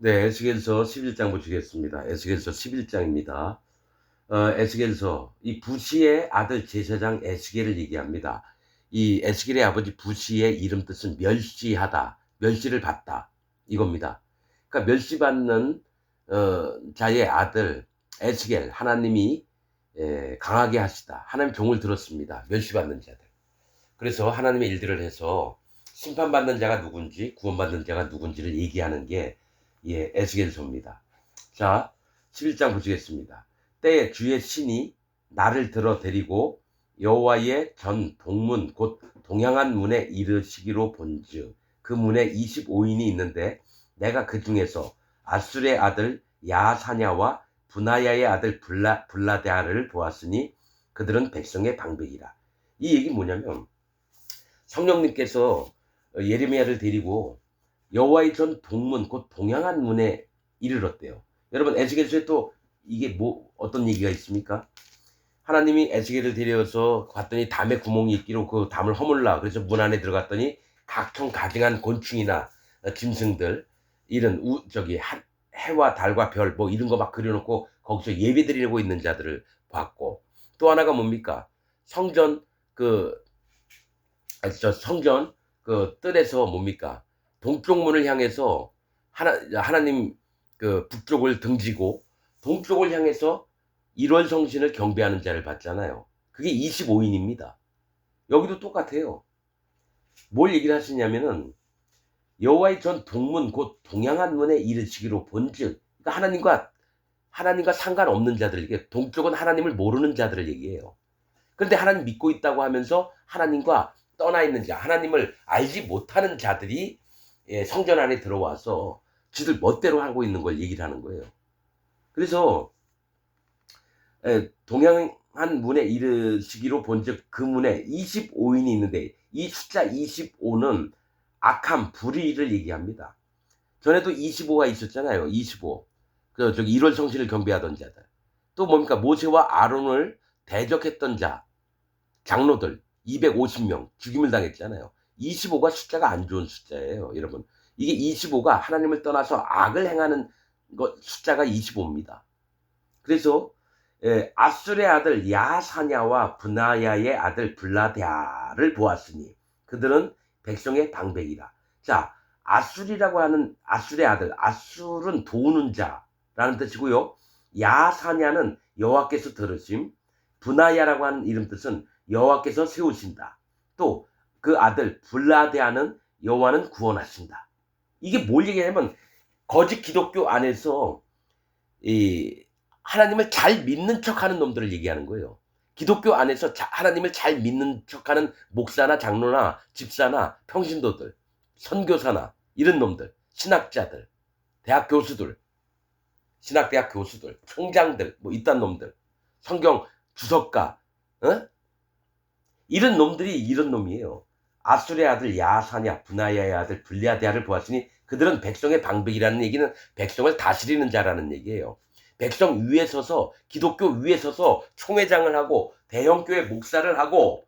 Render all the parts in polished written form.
네, 에스겔서 11장 보시겠습니다. 에스겔서 11장입니다. 에스겔서 이 부시의 아들 제사장 에스겔을 얘기합니다. 이 에스겔의 아버지 부시의 이름 뜻은 멸시하다, 멸시를 받다 이겁니다. 그러니까 멸시받는 자의 아들 에스겔, 하나님이 강하게 하시다. 하나님 종을 들었습니다. 멸시받는 자들. 그래서 하나님의 일들을 해서 심판받는 자가 누군지 구원받는 자가 누군지를 얘기하는 게 에스겔서입니다. 자, 11장 보시겠습니다. 때에 주의 신이 나를 들어 데리고 여호와의 전 동문 곧 동양한 문에 이르시기로 본즉 그 문에 25인이 있는데 내가 그 중에서 아술의 아들 야사냐와 분하야의 아들 블라데아를 보았으니 그들은 백성의 방백이라. 이 얘기 뭐냐면 성령님께서 예레미야를 데리고 여호와의 전 동문 곧 동양한 문에 이르렀대요. 여러분 에스겔서에 또 이게 뭐 어떤 얘기가 있습니까? 하나님이 에스겔을 데려서 봤더니 담에 구멍이 있기로 그 담을 허물라. 그래서 문 안에 들어갔더니 각종 가증한 곤충이나 짐승들 이런 해와 달과 별 뭐 이런 거 막 그려놓고 거기서 예배 드리려고 있는 자들을 봤고, 또 하나가 뭡니까? 성전 그 성전 그 뜰에서 뭡니까? 동쪽 문을 향해서 하나님 그 북쪽을 등지고 동쪽을 향해서 1월 성신을 경배하는 자를 봤잖아요. 그게 25인입니다. 여기도 똑같아요. 뭘 얘기를 하시냐면은 여호와의 전 동문 곧 동양한 문에 이르시기로 본즉, 그러니까 하나님과 상관없는 자들, 이게 동쪽은 하나님을 모르는 자들을 얘기해요. 그런데 하나님 믿고 있다고 하면서 하나님과 떠나 있는 자, 하나님을 알지 못하는 자들이 성전 안에 들어와서 지들 멋대로 하고 있는 걸 얘기를 하는 거예요. 그래서 동양한 문에 이르시기로 본즉 그 문에 25인이 있는데 이 숫자 25는 악함, 불의를 얘기합니다. 전에도 25가 있었잖아요. 25. 저기 1월 성신을 경배하던 자들. 또 뭡니까? 모세와 아론을 대적했던 자, 장로들 250명 죽임을 당했잖아요. 25가 숫자가 안 좋은 숫자예요, 여러분. 이게 25가 하나님을 떠나서 악을 행하는 숫자가 25입니다. 그래서 아술의 아들 야사냐와 분하야의 아들 블라데아를 보았으니 그들은 백성의 방백이라. 자, 아술이라고 하는 아술의 아들, 아술은 도우는 자라는 뜻이고요. 야사냐는 여호와께서 들으심, 분하야라고 하는 이름 뜻은 여호와께서 세우신다. 또 그 아들 블라데아는 여호와는 구원하신다. 이게 뭘 얘기하냐면 거짓 기독교 안에서 이 하나님을 잘 믿는 척하는 놈들을 얘기하는 거예요. 기독교 안에서 하나님을 잘 믿는 척하는 목사나 장로나 집사나 평신도들, 선교사나 이런 놈들, 신학자들, 대학 교수들, 신학대학 교수들, 총장들, 뭐 이딴 놈들, 성경 주석가, 어? 이런 놈들이 이런 놈이에요. 아술의 아들 야사냐, 분하야의 아들 블랴데아를 보았으니 그들은 백성의 방백이라는 얘기는 백성을 다스리는 자라는 얘기예요. 백성 위에 서서, 기독교 위에 서서 총회장을 하고 대형교회 목사를 하고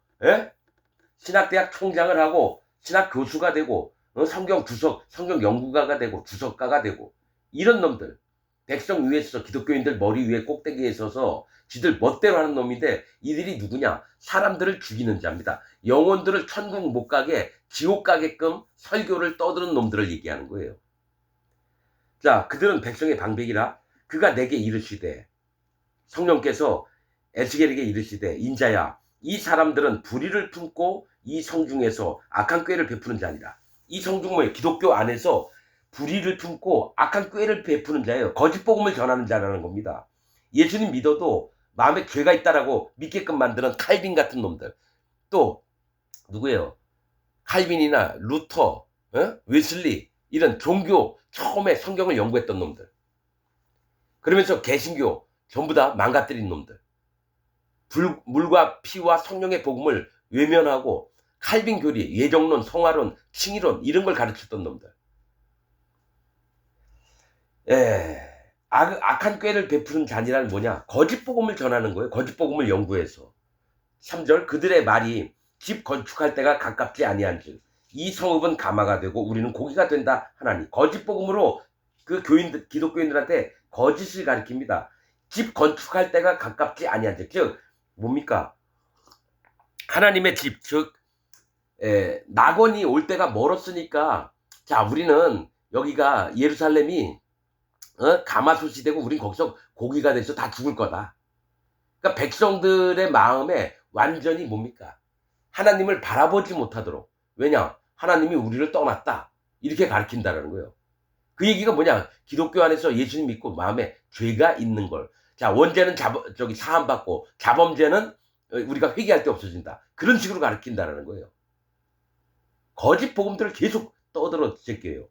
신학대학 총장을 하고 신학 교수가 되고 성경 연구가가 되고 주석가가 되고 이런 놈들, 백성 위에 서서 기독교인들 머리 위에 꼭대기에 서서 지들 멋대로 하는 놈인데 이들이 누구냐? 사람들을 죽이는 자입니다. 영혼들을 천국 못 가게 지옥 가게끔 설교를 떠드는 놈들을 얘기하는 거예요. 자, 그들은 백성의 방백이라 그가 내게 이르시되, 성령께서 에스겔에게 이르시되, 인자야 이 사람들은 불의를 품고 이 성중에서 악한 꾀를 베푸는 자니라. 이 성중 뭐예요? 기독교 안에서 불의를 품고 악한 꾀를 베푸는 자예요. 거짓 복음을 전하는 자라는 겁니다. 예수님 믿어도 마음에 죄가 있다라고 믿게끔 만드는 칼빈 같은 놈들. 또 누구예요? 칼빈이나 루터, 웨슬리 이런 종교 처음에 성경을 연구했던 놈들. 그러면서 개신교 전부 다 망가뜨린 놈들. 물과 피와 성령의 복음을 외면하고 칼빈 교리, 예정론, 성화론, 칭의론 이런 걸 가르쳤던 놈들. 악한 꾀를 베푸는 자니라는 뭐냐? 거짓 복음을 전하는 거예요. 거짓 복음을 연구해서. 3절 그들의 말이 집 건축할 때가 가깝지 아니한즉 이 성읍은 가마가 되고 우리는 고기가 된다 하나니. 거짓 복음으로 그 기독교인들한테 거짓을 가리킵니다. 집 건축할 때가 가깝지 아니하죠. 즉 뭡니까? 하나님의 집, 즉 낙원이 올 때가 멀었으니까 자 우리는 여기가 예루살렘이 가마솥이 되고 우린 거기서 고기가 돼서 다 죽을 거다. 그러니까 백성들의 마음에 완전히 뭡니까? 하나님을 바라보지 못하도록. 왜냐? 하나님이 우리를 떠났다. 이렇게 가르친다는 거예요. 그 얘기가 뭐냐? 기독교 안에서 예수님 믿고 마음에 죄가 있는 걸. 자, 원죄는 사함받고 자범죄는 우리가 회개할 때 없어진다. 그런 식으로 가르친다는 거예요. 거짓 복음들을 계속 떠들어 제껴요.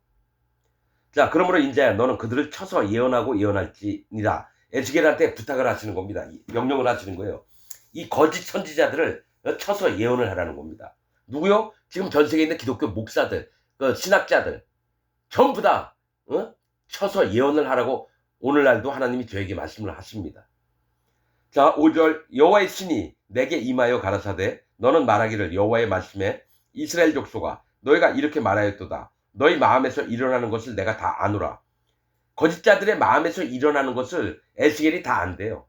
자, 그러므로 인자야 너는 그들을 쳐서 예언하고 예언할지니라. 에스겔한테 부탁을 하시는 겁니다. 명령을 하시는 거예요. 이 거짓 선지자들을 쳐서 예언을 하라는 겁니다. 누구요? 지금 전 세계에 있는 기독교 목사들, 신학자들 전부 다 쳐서 예언을 하라고 오늘날도 하나님이 저에게 말씀을 하십니다. 자, 5절 여호와의 신이 내게 임하여 가라사대 너는 말하기를 여호와의 말씀에 이스라엘 족속아 너희가 이렇게 말하였도다. 너희 마음에서 일어나는 것을 내가 다 아노라. 거짓자들의 마음에서 일어나는 것을 에스겔이 다 안대요.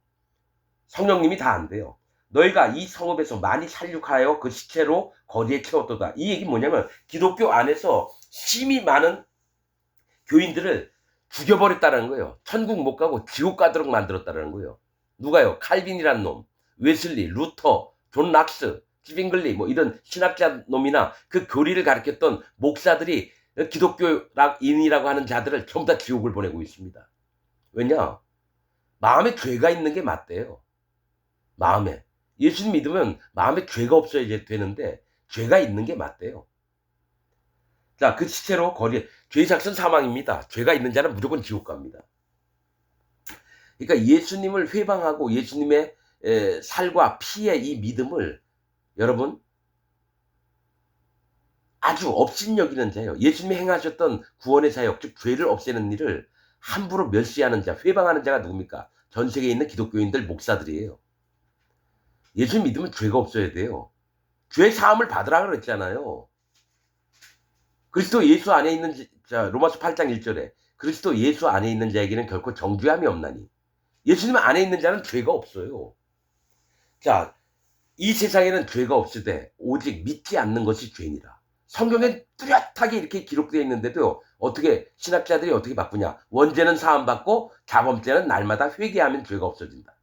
성령님이 다 안대요. 너희가 이 성읍에서 많이 살육하여 그 시체로 거리에 채웠도다. 이 얘기 뭐냐면 기독교 안에서 심히 많은 교인들을 죽여버렸다는 거예요. 천국 못 가고 지옥 가도록 만들었다는 거예요. 누가요? 칼빈이란 놈, 웨슬리, 루터, 존 락스, 스빙글리 뭐 이런 신학자 놈이나 그 교리를 가르쳤던 목사들이 기독교인이라고 하는 자들을 전부 다 지옥을 보내고 있습니다. 왜냐? 마음에 죄가 있는 게 맞대요. 마음에. 예수님 믿으면 마음에 죄가 없어야 되는데 죄가 있는 게 맞대요. 자, 그 시체로 거리에 죄의 삭은 사망입니다. 죄가 있는 자는 무조건 지옥 갑니다. 그러니까 예수님을 회방하고 예수님의 살과 피의 이 믿음을 여러분 아주 업신여기는 자예요. 예수님이 행하셨던 구원의 사역, 즉 죄를 없애는 일을 함부로 멸시하는 자, 회방하는 자가 누굽니까? 전 세계에 있는 기독교인들 목사들이에요. 예수님 믿으면 죄가 없어야 돼요. 죄 사함을 받으라 그랬잖아요. 그리스도 예수 안에 있는 자, 로마서 8장 1절에 그리스도 예수 안에 있는 자에게는 결코 정죄함이 없나니 예수님 안에 있는 자는 죄가 없어요. 자, 이 세상에는 죄가 없으되 오직 믿지 않는 것이 죄니라. 성경엔 뚜렷하게 이렇게 기록되어 있는데도 어떻게 신학자들이 어떻게 바꾸냐? 원죄는 사함받고 자범죄는 날마다 회개하면 죄가 없어진다.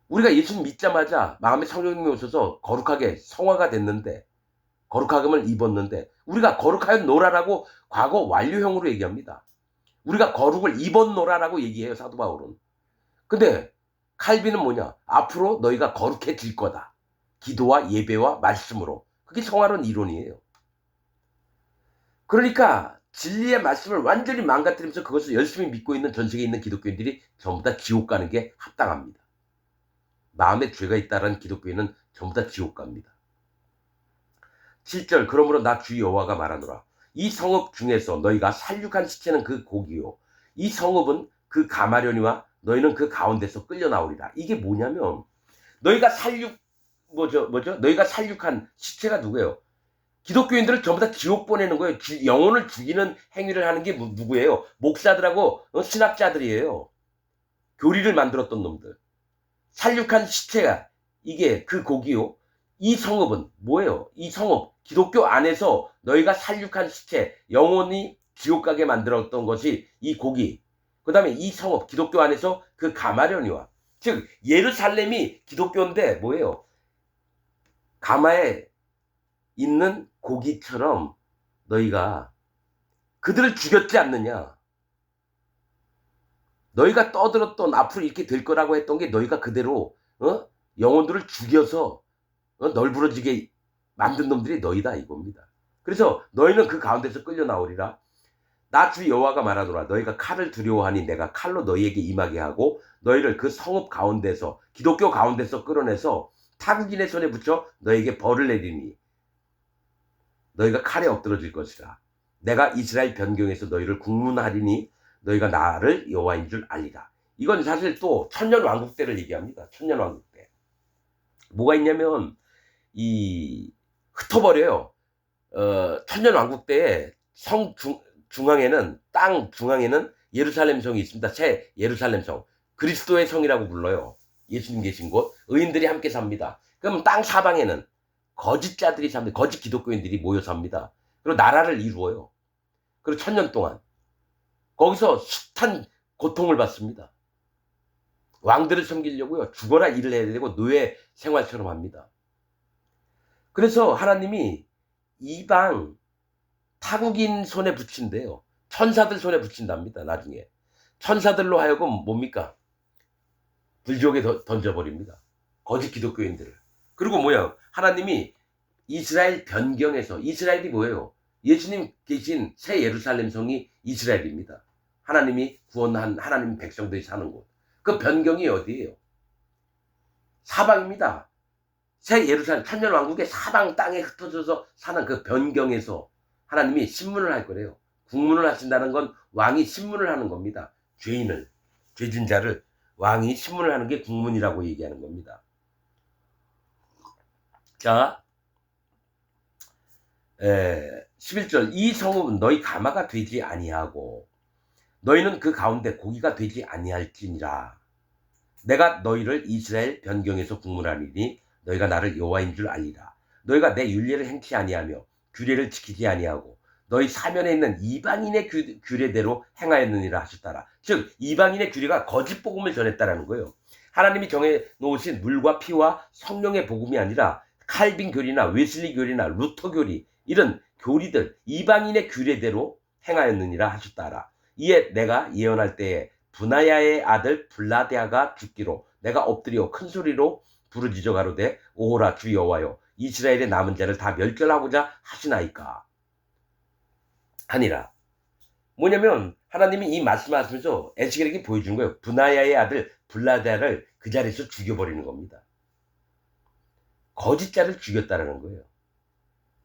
우리가 예수님 믿자마자 마음에 성령님이 오셔서 거룩하게 성화가 됐는데 거룩함을 입었는데 우리가 거룩하여 노라라고 과거 완료형으로 얘기합니다. 우리가 거룩을 입었노라라고 얘기해요. 사도 바울은. 근데 칼빈은 뭐냐? 앞으로 너희가 거룩해질 거다. 기도와 예배와 말씀으로. 그게 성화론 이론이에요. 그러니까 진리의 말씀을 완전히 망가뜨리면서 그것을 열심히 믿고 있는 전 세계에 있는 기독교인들이 전부 다 지옥 가는 게 합당합니다. 마음에 죄가 있다라는 기독교인은 전부 다 지옥 갑니다. 7절 그러므로 나 주 여호와가 말하노라. 이 성읍 중에서 너희가 살육한 시체는 그 고기요. 이 성읍은 그 가마려니와 너희는 그 가운데서 끌려 나오리라. 이게 뭐냐면 너희가 너희가 살육한 시체가 누구예요? 기독교인들을 전부 다 지옥 보내는 거예요. 영혼을 죽이는 행위를 하는 게 누구예요? 목사들하고 신학자들이에요. 교리를 만들었던 놈들. 살육한 시체가 이게 그 고기요. 이 성읍은 뭐예요? 이 성읍 기독교 안에서 너희가 살육한 시체 영혼이 지옥 가게 만들었던 것이 이 고기. 그 다음에 이 성읍 기독교 안에서 그 가마려니와 즉 예루살렘이 기독교인데 뭐예요? 가마에 있는 고기처럼 너희가 그들을 죽였지 않느냐? 너희가 떠들었던 앞으로 이렇게 될 거라고 했던 게 너희가 그대로 영혼들을 죽여서 널브러지게 만든 놈들이 너희다 이겁니다. 그래서 너희는 그 가운데서 끌려 나오리라. 나 주 여호와가 말하노라. 너희가 칼을 두려워하니 내가 칼로 너희에게 임하게 하고 너희를 그 성읍 가운데서 기독교 가운데서 끌어내서 타국인의 손에 붙여 너희에게 벌을 내리니 너희가 칼에 엎드러질 것이라. 내가 이스라엘 변경에서 너희를 국문하리니 너희가 나를 여호와인 줄 알리라. 이건 사실 또 천년 왕국 때를 얘기합니다. 천년 왕국 때. 뭐가 있냐면 이 흩어버려요. 천년 왕국 때에 땅 중앙에는 예루살렘 성이 있습니다. 새 예루살렘 성. 그리스도의 성이라고 불러요. 예수님 계신 곳. 의인들이 함께 삽니다. 그럼 땅 사방에는 거짓자들이 삽니다. 거짓 기독교인들이 모여 삽니다. 그리고 나라를 이루어요. 그리고 1000년 동안. 거기서 숱한 고통을 받습니다. 왕들을 섬기려고요. 죽어라 일을 해야 되고 노예 생활처럼 합니다. 그래서 하나님이 이방 타국인 손에 붙인대요. 천사들 손에 붙인답니다. 나중에. 천사들로 하여금 뭡니까? 불지옥에 던져버립니다. 거짓 기독교인들을. 그리고 뭐야? 하나님이 이스라엘 변경에서, 이스라엘이 뭐예요? 예수님 계신 새 예루살렘 성이 이스라엘입니다. 하나님이 구원한 하나님 백성들이 사는 곳. 그 변경이 어디예요? 사방입니다. 새 예루살렘 천년왕국의 사방 땅에 흩어져서 사는 그 변경에서 하나님이 신문을 할 거래요. 국문을 하신다는 건 왕이 신문을 하는 겁니다. 죄진 자를 왕이 신문을 하는 게 국문이라고 얘기하는 겁니다. 자, 11절 이 성읍은 너희 가마가 되지 아니하고 너희는 그 가운데 고기가 되지 아니할지니라. 내가 너희를 이스라엘 변경에서 국문하리니 너희가 나를 여호와인 줄 알리라. 너희가 내 율례를 행치 아니하며 규례를 지키지 아니하고 너희 사면에 있는 이방인의 규례대로 행하였느니라 하셨더라. 즉 이방인의 규례가 거짓 복음을 전했다라는 거예요. 하나님이 정해 놓으신 물과 피와 성령의 복음이 아니라 칼빈 교리나 웨슬리 교리나 루터 교리 이런 교리들 이방인의 규례대로 행하였느니라 하셨더라. 이에 내가 예언할 때에 분하야의 아들 블라데아가 죽기로 내가 엎드려 큰 소리로 부르짖어 가로되 오호라 주 여호와여 이스라엘의 남은 자를 다 멸절하고자 하시나이까 하니라. 뭐냐면 하나님이 이 말씀하시면서 에스겔에게 보여준 거예요. 분하야의 아들 블라데아를 그 자리에서 죽여버리는 겁니다. 거짓자를 죽였다라는 거예요.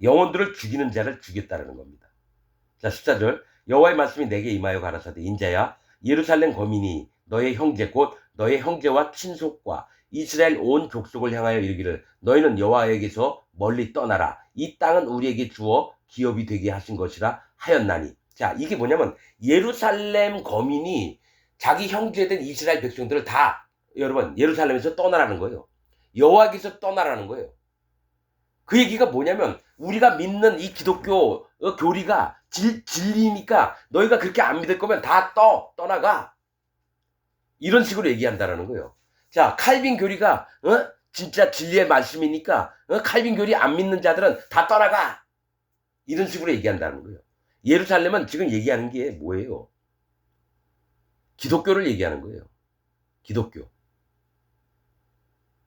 영혼들을 죽이는 자를 죽였다라는 겁니다. 자 14절 여호와의 말씀이 내게 임하여 가라사대 인자야 예루살렘 거민이 너의 형제 곧 너의 형제와 친속과 이스라엘 온 족속을 향하여 이르기를 너희는 여호와에게서 멀리 떠나라. 이 땅은 우리에게 주어 기업이 되게 하신 것이라 하였나니. 자 이게 뭐냐면 예루살렘 거민이 자기 형제된 이스라엘 백성들을 다 여러분 예루살렘에서 떠나라는 거예요. 여호와에게서 떠나라는 거예요. 그 얘기가 뭐냐면 우리가 믿는 이 기독교 교리가 진리니까 너희가 그렇게 안 믿을 거면 다 떠나가. 이런 식으로 얘기한다라는 거예요. 자, 칼빈 교리가 진짜 진리의 말씀이니까 칼빈 교리 안 믿는 자들은 다 떠나가. 이런 식으로 얘기한다는 거예요. 예루살렘은 지금 얘기하는 게 뭐예요? 기독교를 얘기하는 거예요. 기독교.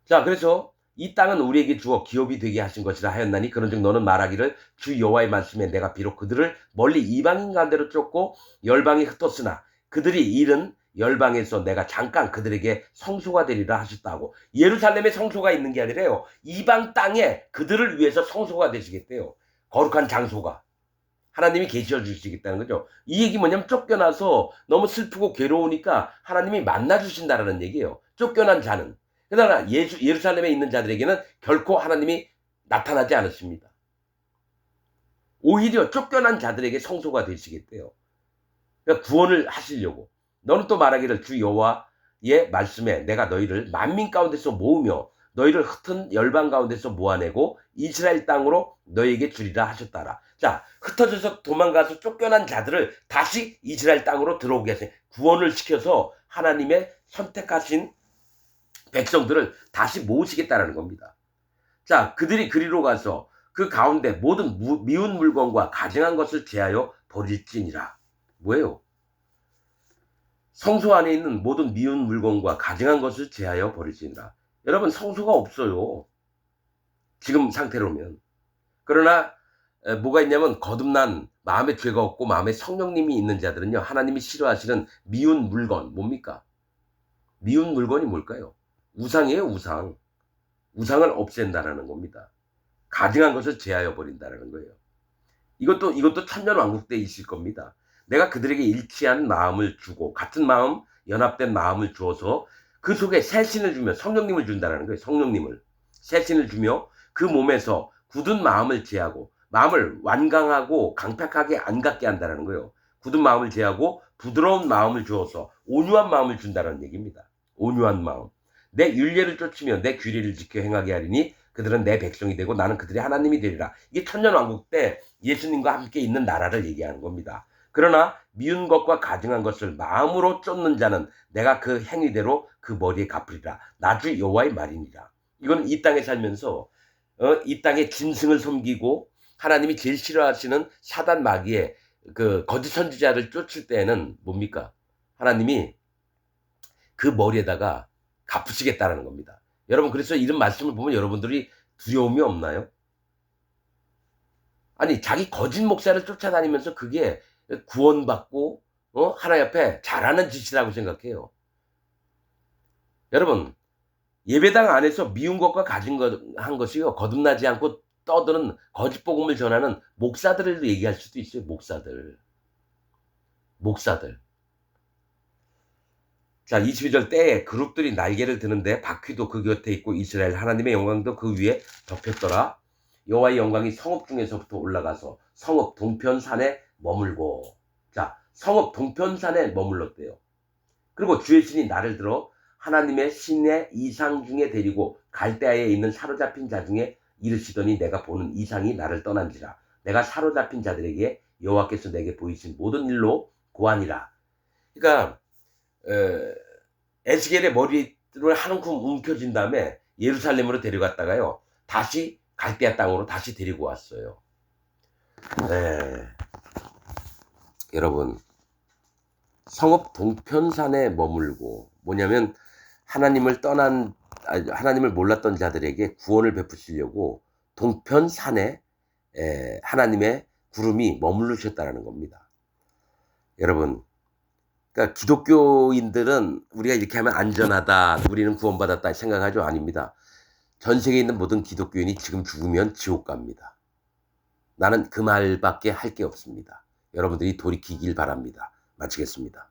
자, 그래서 이 땅은 우리에게 주어 기업이 되게 하신 것이라 하였나니 그런즉 너는 말하기를 주 여호와의 말씀에 내가 비록 그들을 멀리 이방인 가운데로 쫓고 열방에 흩었으나 그들이 잃은 열방에서 내가 잠깐 그들에게 성소가 되리라 하셨다고. 예루살렘에 성소가 있는 게 아니라요. 이방 땅에 그들을 위해서 성소가 되시겠대요. 거룩한 장소가. 하나님이 계시어 주시겠다는 거죠. 이 얘기 뭐냐면 쫓겨나서 너무 슬프고 괴로우니까 하나님이 만나 주신다라는 얘기예요. 쫓겨난 자는. 그러나 예루살렘에 있는 자들에게는 결코 하나님이 나타나지 않으십니다. 오히려 쫓겨난 자들에게 성소가 되시겠대요. 그러니까 구원을 하시려고. 너는 또 말하기를 주 여호와의 말씀에 내가 너희를 만민 가운데서 모으며 너희를 흩은 열방 가운데서 모아내고 이스라엘 땅으로 너희에게 주리라 하셨다라. 자, 흩어져서 도망가서 쫓겨난 자들을 다시 이스라엘 땅으로 들어오게 하세요. 구원을 시켜서 하나님의 선택하신 백성들을 다시 모으시겠다는 겁니다. 자, 그들이 그리로 가서 그 가운데 모든 미운 물건과 가증한 것을 제하여 버릴지니라. 뭐예요? 성소 안에 있는 모든 미운 물건과 가증한 것을 제하여 버릴지니라. 여러분 성소가 없어요. 지금 상태로면. 그러나 뭐가 있냐면 거듭난 마음에 죄가 없고 마음에 성령님이 있는 자들은요. 하나님이 싫어하시는 미운 물건 뭡니까? 미운 물건이 뭘까요? 우상이에요. 우상. 우상을 없앤다라는 겁니다. 가증한 것을 제하여 버린다라는 거예요. 이것도 천년왕국 때 있을 겁니다. 내가 그들에게 일치한 마음을 주고 같은 마음, 연합된 마음을 주어서 그 속에 새 신을 주며 성령님을 준다라는 거예요. 성령님을. 새 신을 주며 그 몸에서 굳은 마음을 제하고 마음을 완강하고 강팍하게 안 갖게 한다는 거예요. 굳은 마음을 제하고 부드러운 마음을 주어서 온유한 마음을 준다는 얘기입니다. 온유한 마음. 내 율례를 쫓으며 내 규례를 지켜 행하게 하리니 그들은 내 백성이 되고 나는 그들의 하나님이 되리라. 이게 천년왕국 때 예수님과 함께 있는 나라를 얘기하는 겁니다. 그러나 미운 것과 가증한 것을 마음으로 쫓는 자는 내가 그 행위대로 그 머리에 갚으리라. 나주 여호와의 말이니라. 이건 이 땅에 살면서 이 땅에 짐승을 섬기고 하나님이 제일 싫어하시는 사단 마귀의 그 거짓 선지자를 쫓을 때에는 뭡니까? 하나님이 그 머리에다가 갚으시겠다라는 겁니다. 여러분, 그래서 이런 말씀을 보면 여러분들이 두려움이 없나요? 아니, 자기 거짓 목사를 쫓아다니면서 그게 구원받고 하나님 앞에 잘하는 짓이라고 생각해요. 여러분, 예배당 안에서 미운 것과 가진 한 것이요, 거듭나지 않고 떠드는 거짓 복음을 전하는 목사들을 얘기할 수도 있어요. 목사들. 자, 22절 때에 그룹들이 날개를 드는데 바퀴도 그 곁에 있고 이스라엘 하나님의 영광도 그 위에 덮였더라. 여호와의 영광이 성읍 중에서부터 올라가서 성읍 동편산에 머물고. 자, 성읍 동편산에 머물렀대요. 그리고 주의 신이 나를 들어 하나님의 신의 이상 중에 데리고 갈대아에 있는 사로잡힌 자 중에 이르시더니 내가 보는 이상이 나를 떠난지라. 내가 사로잡힌 자들에게 여호와께서 내게 보이신 모든 일로 고하니라. 그러니까 에스겔의 머리를 한 움큼 움켜쥔 다음에 예루살렘으로 데려갔다가요, 다시 갈대아 땅으로 다시 데리고 왔어요. 여러분, 성읍 동편산에 머물고, 뭐냐면 하나님을 몰랐던 자들에게 구원을 베푸시려고 동편산에 하나님의 구름이 머무르셨다는 겁니다. 여러분, 그러니까 기독교인들은 우리가 이렇게 하면 안전하다, 우리는 구원받았다 생각하죠? 아닙니다. 전 세계에 있는 모든 기독교인이 지금 죽으면 지옥 갑니다. 나는 그 말밖에 할 게 없습니다. 여러분들이 돌이키길 바랍니다. 마치겠습니다.